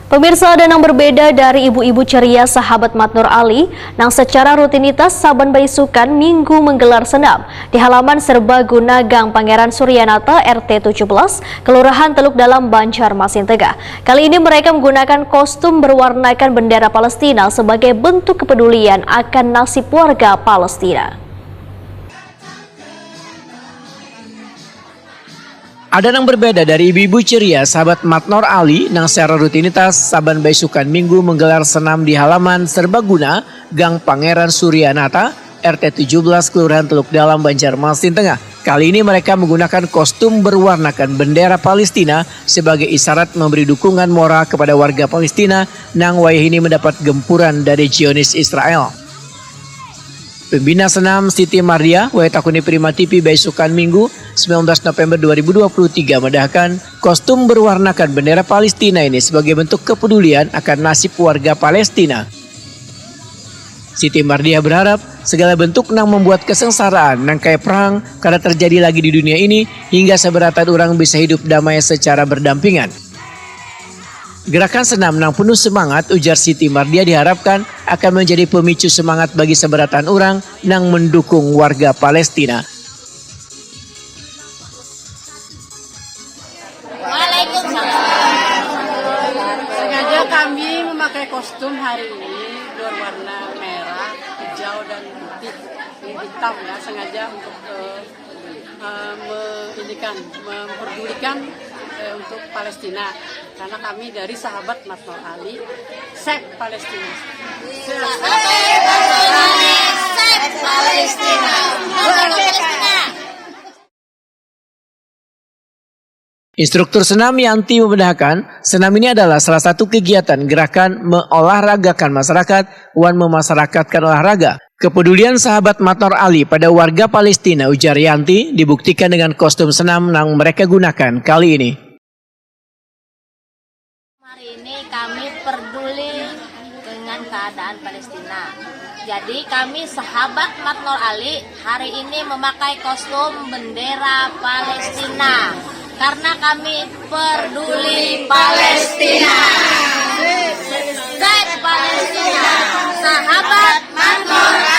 Pemirsa, ada yang berbeda dari ibu-ibu ceria sahabat Mat Nur Ali yang secara rutinitas saban baisukan minggu menggelar senam di halaman Serbaguna Gang Pangeran Suryanata RT 17, Kelurahan Teluk Dalam, Banjarmasin Tengah. Kali ini mereka menggunakan kostum berwarnakan bendera Palestina sebagai bentuk kepedulian akan nasib warga Palestina. Ada yang berbeda dari ibu-ibu ceria sahabat Mat Nur Ali yang secara rutinitas saban baisukan minggu menggelar senam di halaman Serbaguna Gang Pangeran Suryanata RT 17 Kelurahan Teluk Dalam, Banjarmasin Tengah. Kali ini mereka menggunakan kostum berwarnakan bendera Palestina sebagai isyarat memberi dukungan moral kepada warga Palestina nang wayah ini mendapat gempuran dari Zionis Israel. Pembina senam Siti Mardia, Waitakuni Prima TV baisukan Minggu 19 November 2023 mendahkan kostum berwarnakan bendera Palestina ini sebagai bentuk kepedulian akan nasib warga Palestina. Siti Mardia berharap segala bentuk nang membuat kesengsaraan nang kayak perang karena terjadi lagi di dunia ini hingga seberatan orang bisa hidup damai secara berdampingan. Gerakan senam nang penuh semangat, ujar Siti Mardia, diharapkan akan menjadi pemicu semangat bagi seberatan orang nang mendukung warga Palestina. Waalaikumsalam. Sengaja kami memakai kostum hari ini berwarna merah, hijau dan putih, hitam ya, sengaja untuk memperdulikan untuk Palestina, karena kami dari sahabat Mat Nur Ali, Save Palestina. Save Palestina. Instruktur senam Yanti membenarkan senam ini adalah salah satu kegiatan gerakan mengolahragakan masyarakat, wan memasyarakatkan olahraga. Kepedulian sahabat Mat Nur Ali pada warga Palestina, ujar Yanti, dibuktikan dengan kostum senam yang mereka gunakan kali ini. Hari ini kami peduli dengan keadaan Palestina. Jadi kami sahabat Mat Nur Ali hari ini memakai kostum bendera Palestina. Karena kami peduli Palestina. Save Palestina. Sahabat Mat Nur Ali.